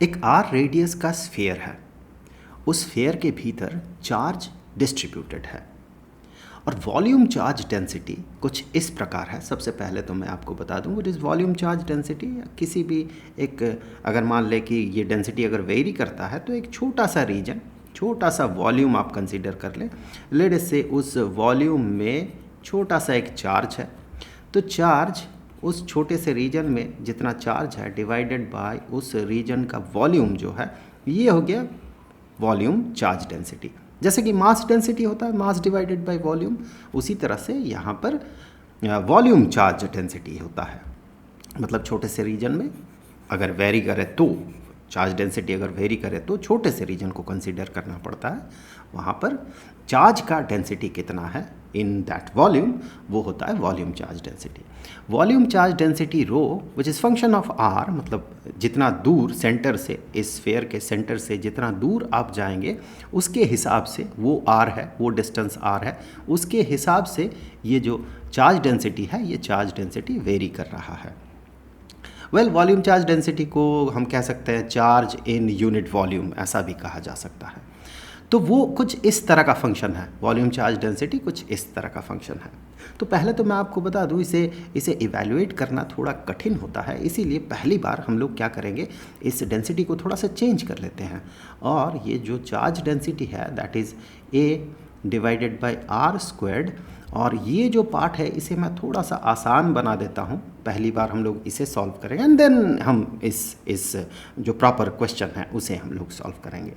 एक are radius का sphere है, उस स्फीयर के भीतर चार्ज डिस्ट्रीब्यूटेड है और वॉल्यूम चार्ज डेंसिटी कुछ इस प्रकार है। सबसे पहले तो मैं आपको बता दूं what is volume charge density. किसी भी एक, अगर मान लें कि ये डेंसिटी अगर वेरी करता है तो एक छोटा सा रीजन, छोटा सा वॉल्यूम आप कंसीडर कर लें। लेट अस से उस वॉल्यूम में छोटा सा एक चार्ज है, तो चार्ज उस छोटे से रीजन में जितना चार्ज है डिवाइडेड बाय उस रीजन का वॉल्यूम जो है, ये हो गया वॉल्यूम चार्ज डेंसिटी। जैसे कि मास डेंसिटी होता है मास डिवाइडेड बाय वॉल्यूम, उसी तरह से यहाँ पर वॉल्यूम चार्ज डेंसिटी होता है। मतलब छोटे से रीजन में अगर वेरी करे तो चार्ज डेंसिटी अगर वेरी करे तो छोटे से रीजन को कंसीडर करना पड़ता है। वहाँ पर चार्ज का डेंसिटी कितना है इन दैट वॉल्यूम, वो होता है volume charge density. Volume charge density rho which is function of R, मतलब जितना दूर सेंटर से, इस स्फीयर के सेंटर से जितना दूर आप जाएंगे उसके हिसाब से वो आर है, वो डिस्टेंस आर है, उसके हिसाब से ये जो चार्ज डेंसिटी है ये चार्ज डेंसिटी वेरी कर रहा है। वॉल्यूम चार्ज डेंसिटी को हम कह सकते हैं चार्ज इन यूनिट वॉल्यूम, ऐसा भी कहा जा सकता है। तो वो कुछ इस तरह का फंक्शन है, वॉल्यूम चार्ज डेंसिटी कुछ इस तरह का फंक्शन है। तो पहले तो मैं आपको बता दूं इसे इवैल्यूएट करना थोड़ा कठिन होता है, इसीलिए पहली बार हम लोग क्या करेंगे, इस डेंसिटी को थोड़ा सा चेंज कर लेते हैं और ये जो चार्ज डेंसिटी है that is A divided by R squared, और ये जो पार्ट है इसे मैं थोड़ा सा आसान बना देता हूँ। पहली बार हम लोग इसे सॉल्व करेंगे एंड देन हम इस जो प्रॉपर क्वेश्चन है उसे हम लोग सॉल्व करेंगे।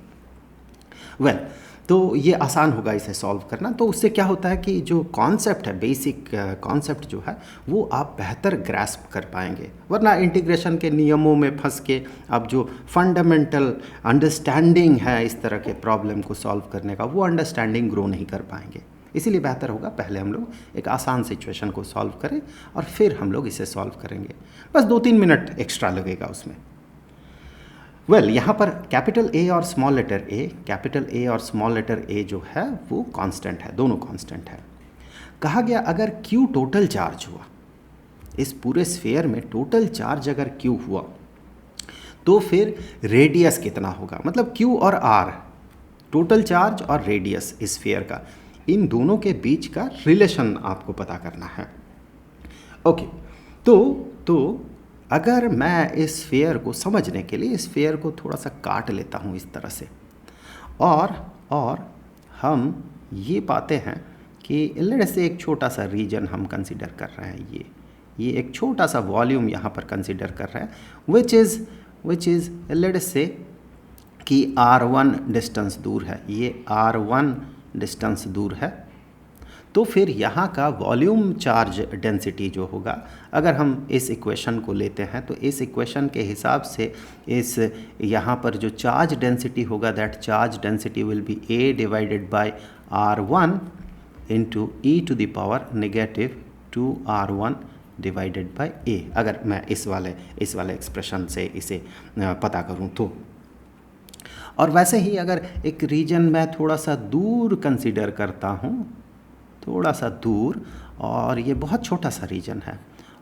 तो ये आसान होगा इसे सॉल्व करना। तो उससे क्या होता है कि जो कॉन्सेप्ट है, बेसिक कॉन्सेप्ट जो है वो आप बेहतर ग्रैस्प कर पाएंगे, वरना इंटीग्रेशन के नियमों में फंस के आप जो फंडामेंटल अंडरस्टैंडिंग है इस तरह के प्रॉब्लम को सॉल्व करने का, वो अंडरस्टैंडिंग ग्रो नहीं कर पाएंगे। इसीलिए बेहतर होगा पहले हम लोग एक आसान सिचुएशन को सॉल्व करें और फिर हम लोग इसे सॉल्व करेंगे। बस 2-3 मिनट एक्स्ट्रा लगेगा उसमें। यहाँ पर कैपिटल ए और small letter A, capital A और स्मॉल लेटर ए जो है वो कांस्टेंट है, दोनों कांस्टेंट है। कहा गया अगर Q टोटल चार्ज हुआ, इस पूरे स्फीयर में टोटल चार्ज अगर Q हुआ तो फिर रेडियस कितना होगा। मतलब Q और R, टोटल चार्ज और रेडियस इस स्फीयर का, इन दोनों के बीच का रिलेशन आपको पता करना है। ओके, तो अगर मैं इस स्फीयर को समझने के लिए इस स्फीयर को थोड़ा सा काट लेता हूँ इस तरह से, और हम ये पाते हैं कि लेट से एक छोटा सा रीजन हम कंसीडर कर रहे हैं, ये एक छोटा सा वॉल्यूम यहाँ पर कंसीडर कर रहे हैं विच इज़ लेट से कि R1 डिस्टेंस दूर है, ये R1 डिस्टेंस दूर है। तो फिर यहाँ का वॉल्यूम चार्ज डेंसिटी जो होगा, अगर हम इस इक्वेशन को लेते हैं तो इस इक्वेशन के हिसाब से इस यहाँ पर जो चार्ज डेंसिटी होगा that charge density will be A divided by R1 into e to the power negative 2R1 divided by A, अगर मैं इस वाले एक्सप्रेशन से इसे पता करूँ तो। और वैसे ही अगर एक रीजन मैं थोड़ा सा दूर कंसीडर करता हूँ, थोड़ा सा दूर, और ये बहुत छोटा सा रीजन है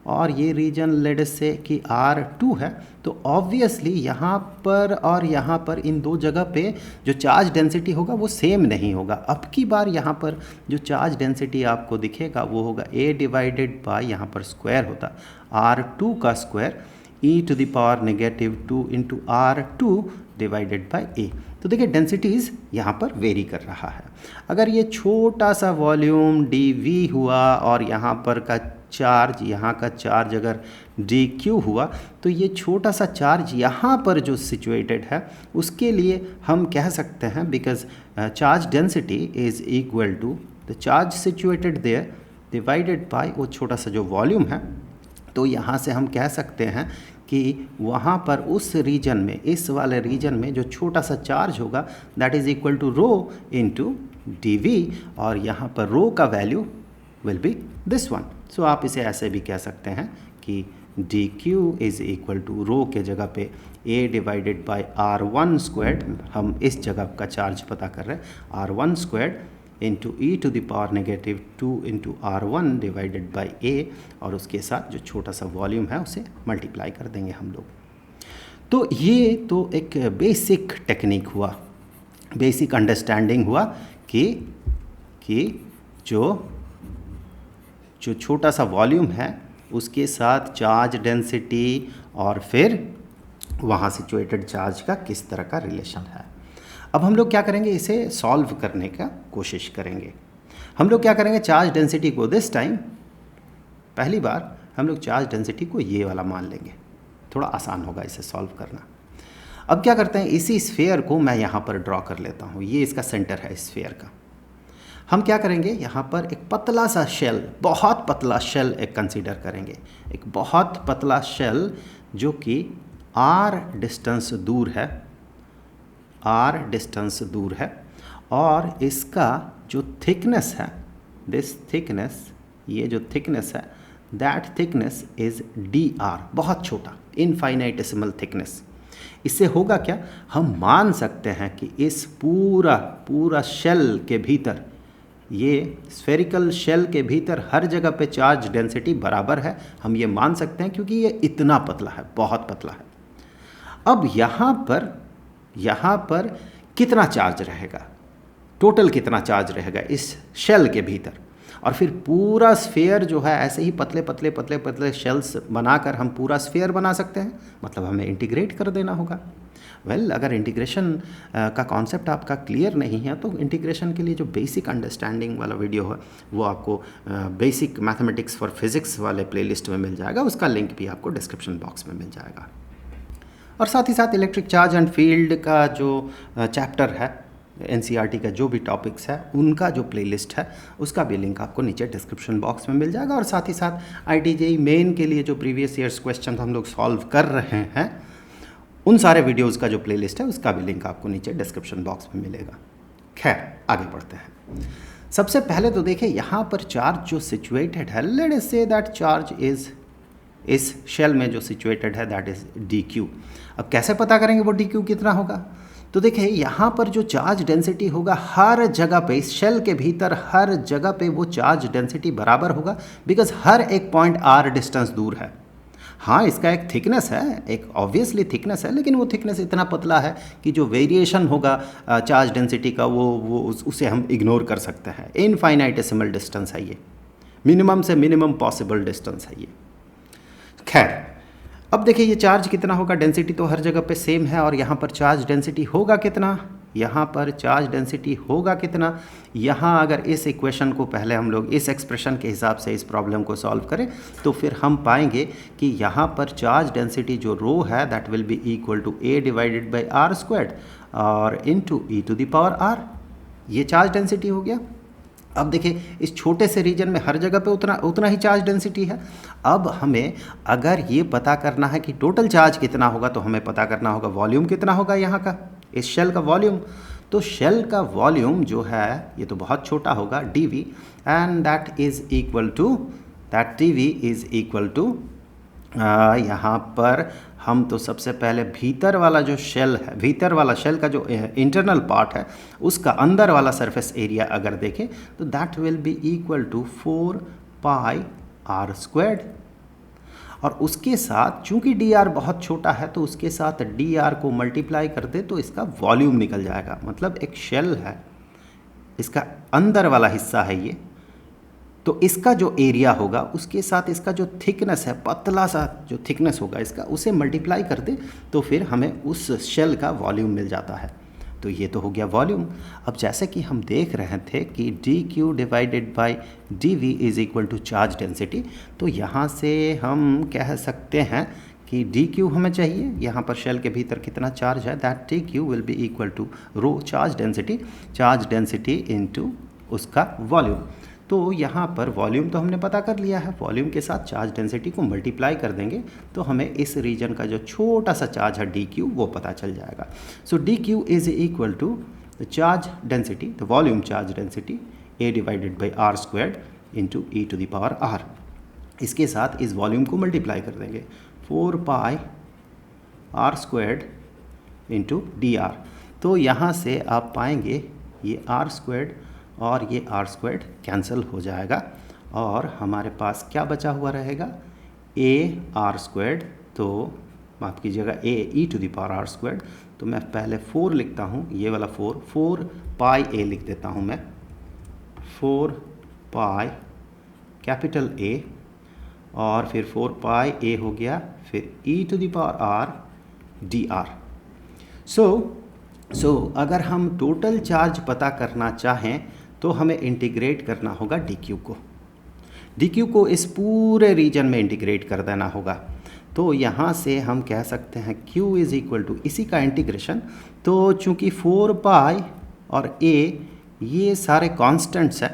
और ये रीजन लेट से कि R2 है, तो ऑब्वियसली यहाँ पर और यहाँ पर इन दो जगह पे जो चार्ज डेंसिटी होगा वो सेम नहीं होगा। अब की बार यहाँ पर जो चार्ज डेंसिटी आपको दिखेगा वो होगा A डिवाइडेड बाय, यहाँ पर स्क्वायर होता R2 का square e to the power negative 2 into R2 divided by A। तो देखिए डेंसिटीज़ यहाँ पर वेरी कर रहा है। अगर ये छोटा सा वॉल्यूम dV हुआ और यहाँ पर का चार्ज अगर dQ हुआ, तो ये छोटा सा चार्ज यहाँ पर जो सिचुएटेड है उसके लिए हम कह सकते हैं because charge density is equal to the charge situated there divided by वो छोटा सा जो वॉल्यूम है। तो यहाँ से हम कह सकते हैं कि वहाँ पर उस रीजन में, इस वाले रीजन में जो छोटा सा चार्ज होगा that is equal to rho into dV, और यहाँ पर रो का value will be this one. So आप इसे ऐसे भी कह सकते हैं कि dQ is equal to rho के जगह पे A divided by R1 squared, हम इस जगह का चार्ज पता कर रहे हैं, R1 squared into e to the power negative 2 into R1 divided by A, और उसके साथ जो छोटा सा वॉल्यूम है उसे मल्टीप्लाई कर देंगे हम लोग। तो ये तो एक बेसिक टेक्निक हुआ, बेसिक अंडरस्टैंडिंग हुआ कि जो छोटा सा वॉल्यूम है उसके साथ चार्ज डेंसिटी और फिर वहाँ सिचुएटेड चार्ज का किस तरह का रिलेशन है। अब हम लोग क्या करेंगे, इसे सॉल्व करने का कोशिश करेंगे। हम लोग क्या करेंगे, चार्ज डेंसिटी को दिस टाइम पहली बार हम लोग चार्ज डेंसिटी को ये वाला मान लेंगे, थोड़ा आसान होगा इसे सॉल्व करना। अब क्या करते हैं, इसी स्फीयर को मैं यहाँ पर ड्रॉ कर लेता हूँ, ये इसका सेंटर है स्फीयर का। हम क्या करेंगे, यहाँ पर एक पतला सा शेल, बहुत पतला शेल एक कंसीडर करेंगे, एक बहुत पतला शेल जो कि r डिस्टेंस दूर है, r डिस्टेंस दूर है, और इसका जो थिकनेस है, दिस थिकनेस, ये जो थिकनेस है, दैट थिकनेस इज dr, बहुत छोटा, इनफाइनाइटेसिमल थिकनेस। इससे होगा क्या, हम मान सकते हैं कि इस पूरा शेल के भीतर, ये स्फेरिकल शेल के भीतर हर जगह पे चार्ज डेंसिटी बराबर है, हम ये मान सकते हैं क्योंकि ये इतना पतला है, बहुत पतला है। अब यहाँ पर कितना चार्ज रहेगा, टोटल कितना चार्ज रहेगा इस शेल के भीतर, और फिर पूरा स्फीयर जो है ऐसे ही पतले पतले पतले पतले शेल्स बनाकर हम पूरा स्फीयर बना सकते हैं, मतलब हमें इंटीग्रेट कर देना होगा। अगर इंटीग्रेशन का कॉन्सेप्ट आपका क्लियर नहीं है तो इंटीग्रेशन के लिए जो बेसिक अंडरस्टैंडिंग वाला वीडियो है वो आपको बेसिक मैथमेटिक्स फॉर फिजिक्स वाले प्लेलिस्ट में मिल जाएगा, उसका लिंक भी आपको डिस्क्रिप्शन बॉक्स में मिल जाएगा। और साथ ही साथ इलेक्ट्रिक चार्ज एंड फील्ड का जो चैप्टर है, एनसीईआरटी का जो भी टॉपिक्स है उनका जो प्लेलिस्ट है उसका भी लिंक आपको नीचे डिस्क्रिप्शन बॉक्स में मिल जाएगा। और साथ ही साथ IIT-JEE मेन के लिए जो प्रीवियस ईयर्स क्वेश्चन हम लोग सॉल्व कर रहे हैं उन सारे वीडियोज़ का जो प्लेलिस्ट है उसका भी लिंक आपको नीचे डिस्क्रिप्शन बॉक्स में मिलेगा। खैर आगे बढ़ते हैं। सबसे पहले तो देखिए यहाँ पर चार्ज जो सिचुएटेड है, late us say that charge is, इस शेल में जो सिचुएटेड है दैट इज़ dq। अब कैसे पता करेंगे वो dq कितना होगा, तो देखिए यहाँ पर जो चार्ज डेंसिटी होगा हर जगह पे, इस शेल के भीतर हर जगह पे वो चार्ज डेंसिटी बराबर होगा, बिकॉज हर एक पॉइंट r डिस्टेंस दूर है। हाँ, इसका एक थिकनेस है, एक ऑब्वियसली थिकनेस है, लेकिन वो थिकनेस इतना पतला है कि जो वेरिएशन होगा चार्ज डेंसिटी का वो उसे हम इग्नोर कर सकते हैं। इनफाइनाइटेसिमल डिस्टेंस है ये, मिनिमम से मिनिमम पॉसिबल डिस्टेंस है ये। खैर अब देखिए ये चार्ज कितना होगा, डेंसिटी तो हर जगह पे सेम है, और यहाँ पर चार्ज डेंसिटी होगा कितना, यहाँ पर चार्ज डेंसिटी होगा कितना। यहाँ अगर इस इक्वेशन को पहले हम लोग इस एक्सप्रेशन के हिसाब से इस प्रॉब्लम को सॉल्व करें तो फिर हम पाएंगे कि यहाँ पर चार्ज डेंसिटी जो रो है that will be equal to a divided by r squared और into e to the power r। ये चार्ज डेंसिटी हो गया। अब देखिए इस छोटे से रीजन में हर जगह पे उतना ही चार्ज डेंसिटी है। अब हमें अगर ये पता करना है कि टोटल चार्ज कितना होगा तो हमें पता करना होगा वॉल्यूम कितना होगा यहाँ का, इस शेल का वॉल्यूम। तो शेल का वॉल्यूम जो है ये तो बहुत छोटा होगा, dv, and that is equal to, that dv is equal to, यहाँ पर हम तो सबसे पहले भीतर वाला जो शेल है, भीतर वाला शेल का जो इंटरनल पार्ट है उसका अंदर वाला सरफेस एरिया अगर देखें तो that will be equal to 4 pi r squared, और उसके साथ चूंकि dr बहुत छोटा है तो उसके साथ dr को मल्टीप्लाई कर दे तो इसका वॉल्यूम निकल जाएगा। मतलब एक शेल है, इसका अंदर वाला हिस्सा है ये, तो इसका जो एरिया होगा उसके साथ इसका जो थिकनेस है, पतला सा जो थिकनेस होगा इसका, उसे मल्टीप्लाई कर दे तो फिर हमें उस शेल का वॉल्यूम मिल जाता है। तो ये तो हो गया वॉल्यूम। अब जैसे कि हम देख रहे थे कि dq divided by dv is equal to charge density, तो यहाँ से हम कह सकते हैं कि dq हमें चाहिए, यहाँ पर शेल के भीतर कितना चार्ज है, that dq will be equal to rho charge density into उसका वॉल्यूम। तो यहाँ पर वॉल्यूम तो हमने पता कर लिया है, वॉल्यूम के साथ चार्ज डेंसिटी को मल्टीप्लाई कर देंगे तो हमें इस रीजन का जो छोटा सा चार्ज है dq वो पता चल जाएगा। So dq is equal to the charge density, the volume charge density a divided by r squared into e to the power r। इसके साथ इस वॉल्यूम को मल्टीप्लाई कर देंगे, 4 pi r squared into dr। तो यहाँ से आप पाएंगे ये r स्क्वायर्ड और ये r स्क्वायर्ड कैंसिल हो जाएगा और हमारे पास क्या बचा हुआ रहेगा, a r स्क्वायर्ड। तो माफ़ कीजिएगा a e to the power r squared, तो मैं पहले 4 लिखता हूँ, ये वाला 4 पाई ए लिख देता हूँ मैं, 4 पाई कैपिटल ए, और फिर 4 पाई ए हो गया, फिर e to the power r d r. So अगर हम टोटल चार्ज पता करना चाहें तो हमें इंटीग्रेट करना होगा डी क्यू को इस पूरे रीजन में इंटीग्रेट कर देना होगा। तो यहाँ से हम कह सकते हैं Q इज़ इक्वल टू इसी का इंटीग्रेशन, तो चूँकि 4 पाई और A ये सारे कांस्टेंट्स हैं,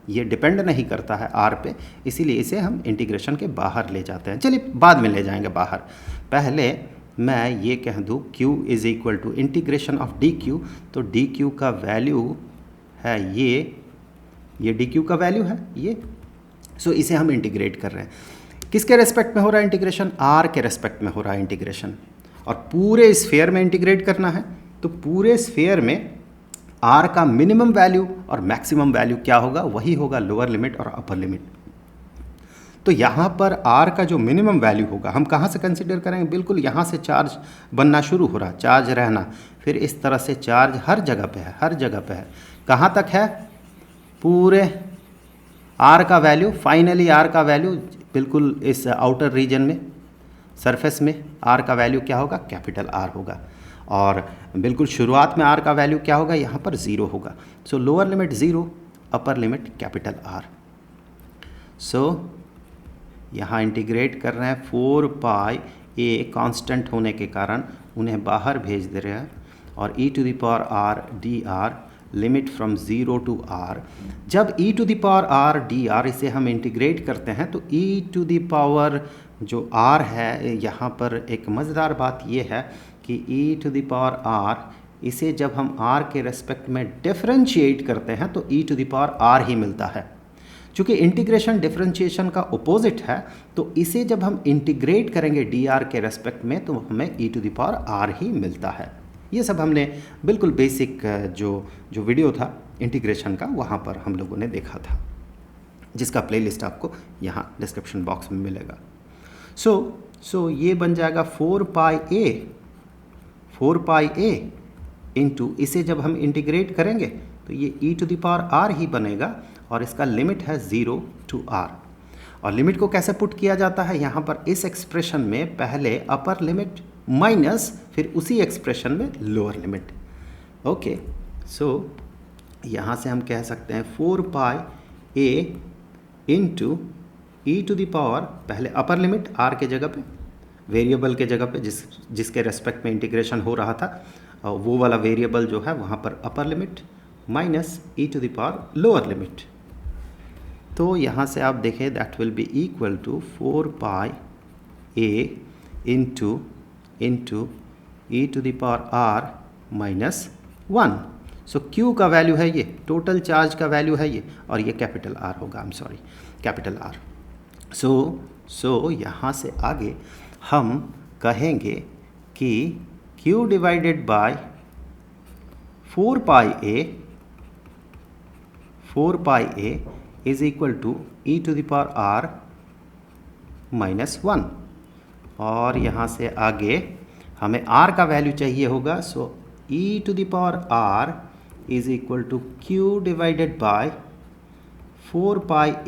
ये डिपेंड नहीं करता है R पे, इसीलिए इसे हम इंटीग्रेशन के बाहर ले जाते हैं। चलिए बाद में ले जाएंगे बाहर, पहले मैं ये कह दूँ Q is equal to integration of d q, तो डी क्यू का वैल्यू है ये डी क्यू का वैल्यू है ये। सो इसे हम इंटीग्रेट कर रहे हैं, किसके रेस्पेक्ट में हो रहा है इंटीग्रेशन, R के रेस्पेक्ट में हो रहा है इंटीग्रेशन, और पूरे स्फीयर में इंटीग्रेट करना है। तो पूरे स्फीयर में R का मिनिमम वैल्यू और मैक्सिमम वैल्यू क्या होगा, वही होगा लोअर लिमिट और अपर लिमिट। तो यहाँ पर R का जो मिनिमम वैल्यू होगा हम कहाँ से कंसिडर करेंगे, बिल्कुल यहाँ से चार्ज बनना शुरू हो रहा, चार्ज रहना, फिर इस तरह से चार्ज हर जगह पे है, हर जगह पे है, कहाँ तक है, पूरे R का वैल्यू, फाइनली R का वैल्यू बिल्कुल इस आउटर रीजन में, सरफेस में R का वैल्यू क्या होगा, कैपिटल R होगा, और बिल्कुल शुरुआत में R का वैल्यू क्या होगा, यहाँ पर 0 होगा। सो lower limit 0, upper limit capital R। So यहाँ इंटीग्रेट कर रहे हैं, 4 पाई ए कांस्टेंट होने के कारण उन्हें बाहर भेज दे रहे हैं, और e to the power r d r limit from 0 to r। जब e to the power r dr इसे हम इंटीग्रेट करते हैं तो e टू द पावर जो r है, यहाँ पर एक मज़ेदार बात यह है कि e to the power r इसे जब हम r के रेस्पेक्ट में डिफरेंशिएट करते हैं तो e to the power r ही मिलता है। चूँकि इंटीग्रेशन डिफरेंशिएशन का ओपोजिट है, तो इसे जब हम इंटीग्रेट करेंगे dr के रेस्पेक्ट में तो हमें e to the power r ही मिलता है। ये सब हमने बिल्कुल बेसिक जो वीडियो था इंटीग्रेशन का, वहाँ पर हम लोगों ने देखा था, जिसका प्लेलिस्ट आपको यहाँ डिस्क्रिप्शन बॉक्स में मिलेगा। सो ये बन जाएगा 4 पाई ए इंटू, इसे जब हम इंटीग्रेट करेंगे तो ये e to the power r ही बनेगा, और इसका लिमिट है 0 टू r। और लिमिट को कैसे पुट किया जाता है, यहाँ पर इस एक्सप्रेशन में पहले अपर लिमिट माइनस फिर उसी एक्सप्रेशन में लोअर लिमिट। ओके, सो यहाँ से हम कह सकते हैं 4 pi a into e to the power, पहले अपर लिमिट r के जगह पे, वेरिएबल के जगह पे जिसके रेस्पेक्ट में इंटीग्रेशन हो रहा था, वो वाला वेरिएबल जो है वहाँ पर upper limit minus e to the power lower limit. तो यहाँ से आप देखें that will be equal to 4 pi a into e to the power r minus 1। So Q का वैल्यू है ये, टोटल चार्ज का वैल्यू है ये, और ये कैपिटल R होगा, कैपिटल R। सो यहाँ से आगे हम कहेंगे कि Q divided by 4 pi a is equal to e to the power r minus 1, और यहाँ से आगे हमें r का वैल्यू चाहिए होगा। So e to the power r is equal to Q divided by 4 pi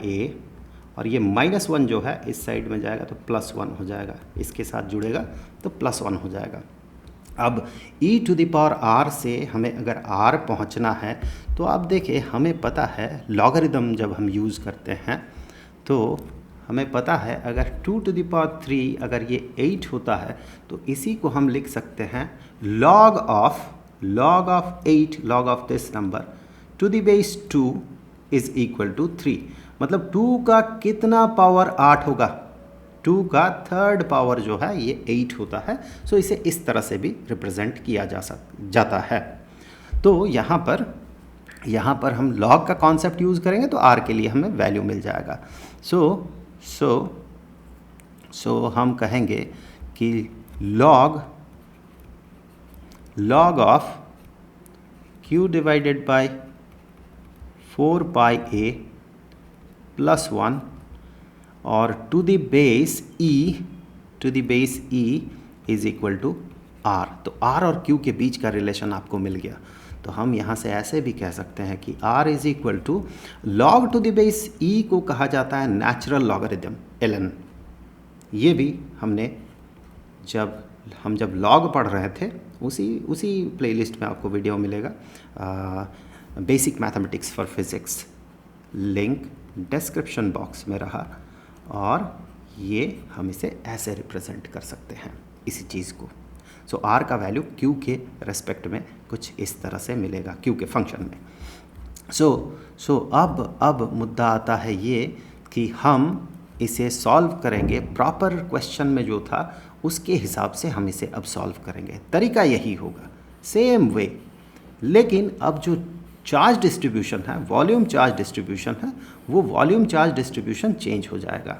a, और ये -1 जो है इस साइड में जाएगा तो +1 हो जाएगा, इसके साथ जुड़ेगा तो +1 हो जाएगा। अब e to the power r से हमें अगर r पहुंचना है तो आप देखिए, हमें पता है लॉगरिदम जब हम यूज़ करते हैं तो हमें पता है अगर 2 टू द पावर 3 अगर ये 8 होता है तो इसी को हम लिख सकते हैं log of 8 log of this number to the base 2 is equal to 3। मतलब 2 का कितना पावर 8 होगा, 2 का थर्ड पावर जो है ये 8 होता है। सो इसे इस तरह से भी रिप्रेजेंट किया जाता है। तो यहाँ पर हम log का कॉन्सेप्ट यूज़ करेंगे तो r के लिए हमें वैल्यू मिल जाएगा। सो हम कहेंगे कि log ऑफ q divided by 4 pi a plus 1, और to the base e is equal to R. तो आर और क्यू के बीच का रिलेशन आपको मिल गया। तो हम यहाँ से ऐसे भी कह सकते हैं कि r is equal to log to the base e को कहा जाता है नेचुरल लॉगरिथम ln। ये भी हमने जब लॉग पढ़ रहे थे उसी प्लेलिस्ट में आपको वीडियो मिलेगा, basic mathematics for physics, link description box में रहा। और ये हम इसे ऐसे रिप्रेजेंट कर सकते हैं इसी चीज़ को। सो r का वैल्यू q के रेस्पेक्ट में कुछ इस तरह से मिलेगा, q के फंक्शन में। सो अब मुद्दा आता है ये कि हम इसे सॉल्व करेंगे प्रॉपर क्वेश्चन में जो था उसके हिसाब से हम इसे अब सॉल्व करेंगे। तरीका यही होगा, सेम वे। लेकिन अब जो चार्ज डिस्ट्रीब्यूशन है, वॉल्यूम चार्ज डिस्ट्रीब्यूशन है, वो वॉल्यूम चार्ज डिस्ट्रीब्यूशन चेंज हो जाएगा।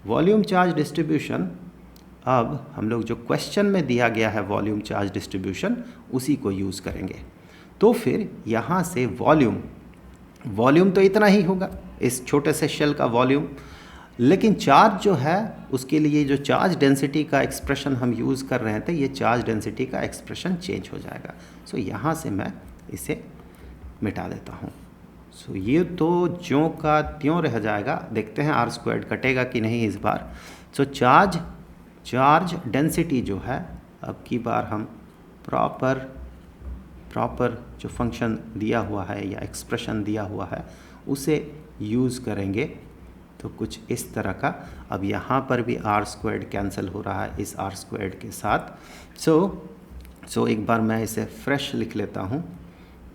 वॉल्यूम चार्ज डिस्ट्रीब्यूशन अब हम लोग जो क्वेश्चन में दिया गया है वॉल्यूम चार्ज डिस्ट्रीब्यूशन उसी को यूज़ करेंगे। तो फिर यहाँ से वॉल्यूम तो इतना ही होगा, इस छोटे से शेल का वॉल्यूम। लेकिन चार्ज जो है उसके लिए जो चार्ज डेंसिटी का एक्सप्रेशन हम यूज़ कर रहे थे, ये चार्ज डेंसिटी का एक्सप्रेशन चेंज हो जाएगा। सो यहाँ से मैं इसे मिटा देता हूँ। सो ये तो ज्यों का त्यों रह जाएगा। देखते हैं आर स्क्वायर्ड कटेगा कि नहीं इस बार। सो चार्ज डेंसिटी जो है, अब की बार हम प्रॉपर जो फंक्शन दिया हुआ है या एक्सप्रेशन दिया हुआ है उसे यूज़ करेंगे। तो कुछ इस तरह का, अब यहाँ पर भी आर स्क्वायर्ड कैंसिल हो रहा है इस आर स्क्वायर्ड के साथ। सो एक बार मैं इसे फ्रेश लिख लेता हूँ।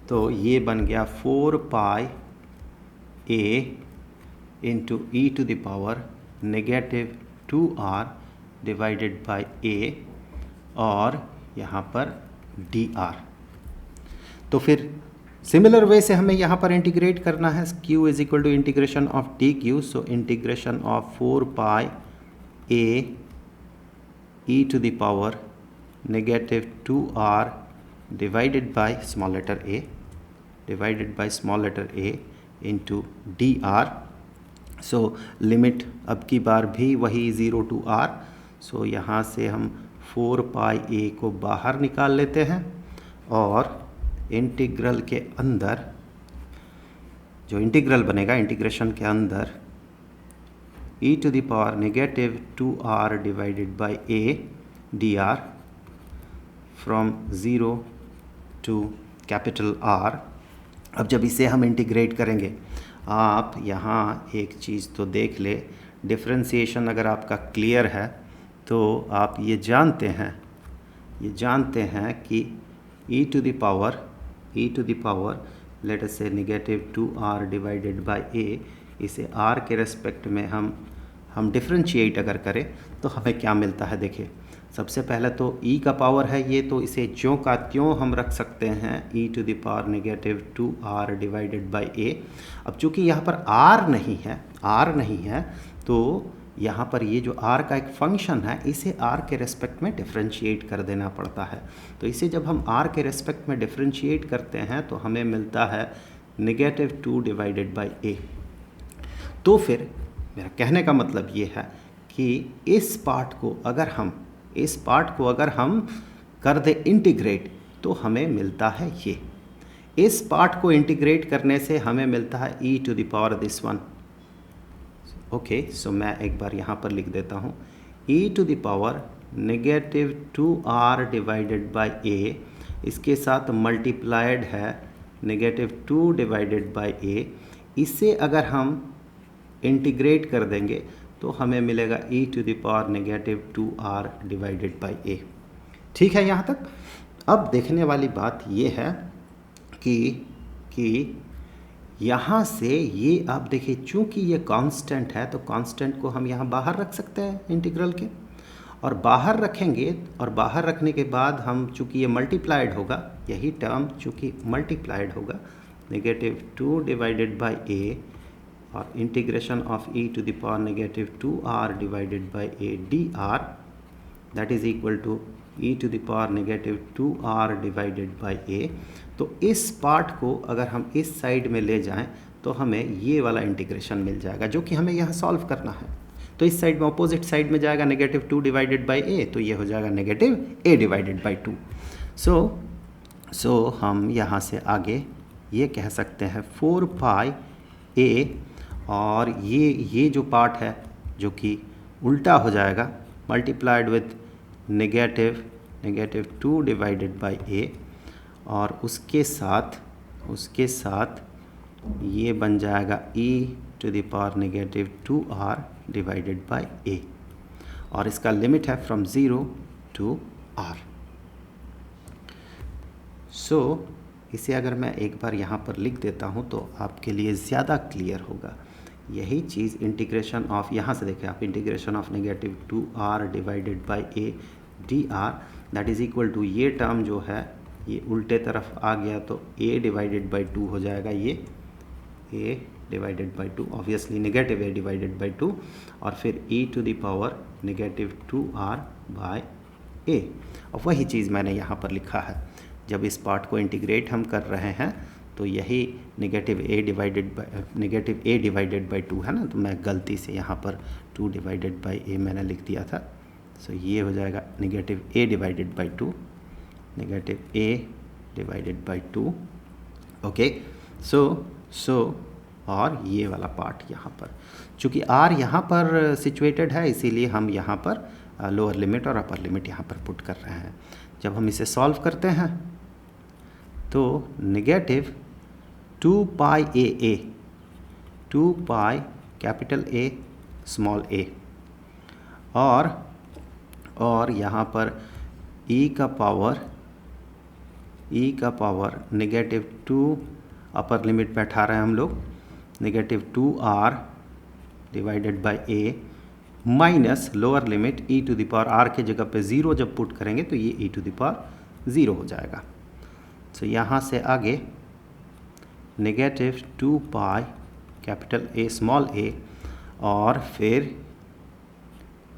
तो ये बन गया 4 pi a into e to the power negative 2r divided by a, और यहाँ पर dr। तो फिर सिमिलर वे से हमें यहाँ पर इंटीग्रेट करना है। q is equal to integration of dq। So integration of 4 pi a e to the power negative 2r divided by small letter a into dr। So limit अब की बार भी वही 0 टू r। सो यहाँ से हम 4 pi a को बाहर निकाल लेते हैं और इंटीग्रल के अंदर जो इंटीग्रल बनेगा, इंटीग्रेशन के अंदर e to the power negative 2r divided by a dr from 0 to capital R। अब जब इसे हम इंटीग्रेट करेंगे, आप यहाँ एक चीज़ तो देख ले, डिफरेंशिएशन अगर आपका क्लियर है तो आप ये जानते हैं कि e to the power let us से negative 2r divided by a, इसे r के रेस्पेक्ट में हम डिफरेंशिएट अगर करें तो हमें क्या मिलता है। देखिए, सबसे पहले तो e का पावर है ये, तो इसे ज्यों का त्यों हम रख सकते हैं e to the power negative 2r divided by a। अब चूँकि यहाँ पर r नहीं है तो यहाँ पर ये जो r का एक फंक्शन है इसे r के रेस्पेक्ट में डिफरेंशिएट कर देना पड़ता है। तो इसे जब हम r के रेस्पेक्ट में डिफरेंशिएट करते हैं तो हमें मिलता है नेगेटिव 2 डिवाइडेड बाई a। तो फिर मेरा कहने का मतलब ये है कि इस पार्ट को अगर हम कर दे इंटीग्रेट तो हमें मिलता है ये। इस पार्ट को इंटीग्रेट करने से हमें मिलता है e to the power this one. Okay, so मैं एक बार यहाँ पर लिख देता हूँ e to the power negative 2r divided by a, इसके साथ मल्टीप्लाइड है नेगेटिव 2 डिवाइडेड बाई a। इसे अगर हम इंटीग्रेट कर देंगे तो हमें मिलेगा e to the power negative 2r divided by a। ठीक है यहाँ तक। अब देखने वाली बात ये है कि यहाँ से ये आप देखिए, चूँकि ये कांस्टेंट है तो कांस्टेंट को हम यहाँ बाहर रख सकते हैं इंटीग्रल के, और बाहर रखेंगे और बाहर रखने के बाद हम चूँकि ये मल्टीप्लाइड होगा, यही टर्म चूँकि मल्टीप्लाइड होगा नेगेटिव 2 डिवाइडेड बाई a और integration of e to the power negative 2r divided by a dr, that is equal to e to the power negative 2r divided by a। तो इस part को अगर हम इस side में ले जाएं तो हमें ये वाला इंटीग्रेशन मिल जाएगा जो कि हमें यहाँ सॉल्व करना है। तो इस साइड में ऑपोजिट साइड में जाएगा -2 डिवाइडेड बाई ए, तो ये हो जाएगा -a डिवाइडेड बाई 2। सो हम यहाँ से आगे ये कह सकते हैं 4 पाई a, और ये जो पार्ट है जो कि उल्टा हो जाएगा, multiplied with -2 divided by a, और उसके साथ ये बन जाएगा e⁻² डिवाइडेड बाई a, और इसका लिमिट है फ्रॉम 0 टू r। सो इसे अगर मैं एक बार यहाँ पर लिख देता हूँ तो आपके लिए ज़्यादा क्लियर होगा। यही चीज़ इंटीग्रेशन ऑफ, यहाँ से देखें आप, integration of -2r divided by a dr, that is equal to, ये टर्म जो है ये उल्टे तरफ आ गया तो a डिवाइडेड बाई 2 हो जाएगा, ये a divided by 2, obviously -a divided by 2, और फिर e⁻²r बाई a। और वही चीज़ मैंने यहाँ पर लिखा है। जब इस पार्ट को इंटीग्रेट हम कर रहे हैं तो यही -a डिवाइडेड बाई 2 है ना, तो मैं गलती से यहाँ पर 2 डिवाइडेड बाई a मैंने लिख दिया था। सो ये हो जाएगा -a divided by 2, -a divided by 2। Okay, so और ये वाला पार्ट यहाँ पर, चूँकि r यहाँ पर सिचुएटेड है इसीलिए हम यहाँ पर लोअर लिमिट और अपर लिमिट यहाँ पर पुट कर रहे हैं। जब हम इसे सॉल्व करते हैं तो -2 पाई a, 2 pi capital A small a, और यहाँ पर e का पावर -2 अपर लिमिट बैठा रहे हैं हम लोग, -2r divided by a minus lower limit e⁻r के जगह पे 0 जब पुट करेंगे तो ये e⁻0 हो जाएगा। तो यहाँ से आगे -2 pi capital A small a, और फिर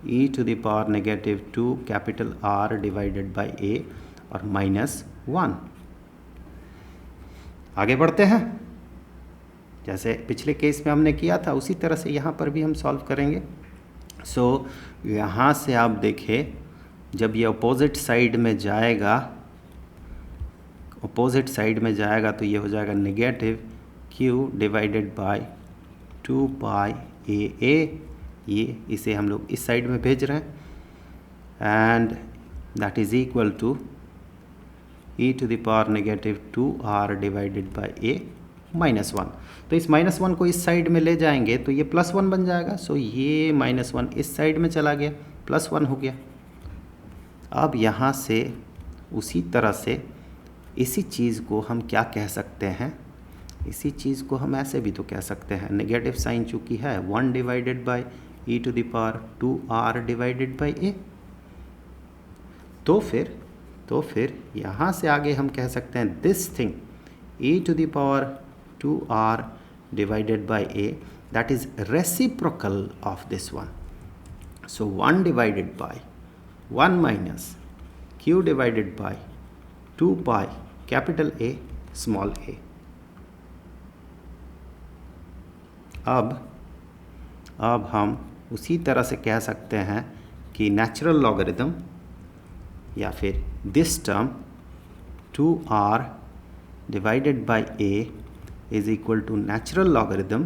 e⁻² capital R divided by a, और -1। आगे बढ़ते हैं, जैसे पिछले केस में हमने किया था उसी तरह से यहाँ पर भी हम सॉल्व करेंगे। सो यहाँ से आप देखें, जब ये अपोजिट साइड में जाएगा तो ये हो जाएगा -q divided by 2 pi a, ये इसे हम लोग इस साइड में भेज रहे हैं, and that is equal to e⁻² divided by a -1। तो इस -1 को इस साइड में ले जाएंगे तो ये +1 बन जाएगा। सो ये -1 इस साइड में चला गया, +1 हो गया। अब यहाँ से उसी तरह से इसी चीज़ को हम क्या कह सकते हैं, इसी चीज़ को हम ऐसे भी तो कह सकते हैं, नेगेटिव साइन चूँकि है 1 divided by e⁻² divided by a। तो फिर यहाँ से आगे हम कह सकते हैं this thing e⁻² divided by a, that is reciprocal of this one. So 1 divided by 1 minus q divided by 2 pi capital A small a। अब हम उसी तरह से कह सकते हैं कि नेचुरल लॉगरिथम, या फिर this term 2r divided by a is equal to natural logarithm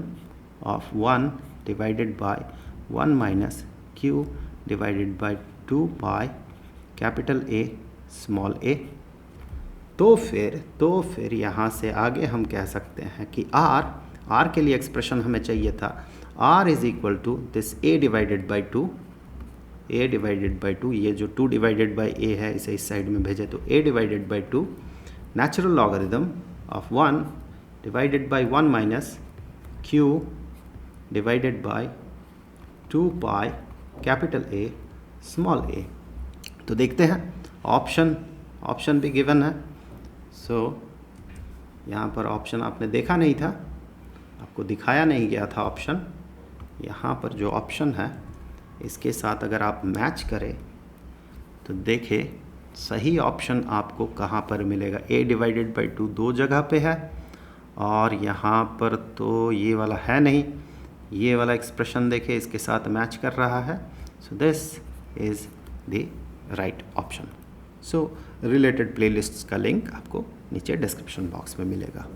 of 1 divided by 1 minus q divided by 2 pi capital A small a। तो फिर यहाँ से आगे हम कह सकते हैं कि r के लिए एक्सप्रेशन हमें चाहिए था, r is equal to this a divided by 2, ये जो 2 डिवाइडेड बाई a है इसे इस साइड में भेजे तो a divided by 2 natural logarithm of 1 divided by 1 minus q divided by 2 pi capital A small a। तो देखते हैं, ऑप्शन भी गिवन है। सो यहाँ पर ऑप्शन आपने देखा नहीं था, आपको दिखाया नहीं गया था ऑप्शन। यहाँ पर जो ऑप्शन है इसके साथ अगर आप मैच करें तो देखें सही ऑप्शन आपको कहाँ पर मिलेगा। a डिवाइडेड बाई 2 दो जगह पे है, और यहाँ पर तो ये वाला है नहीं, ये वाला एक्सप्रेशन देखे इसके साथ मैच कर रहा है, so this is the right option. So related playlists का लिंक आपको नीचे डिस्क्रिप्शन बॉक्स में मिलेगा।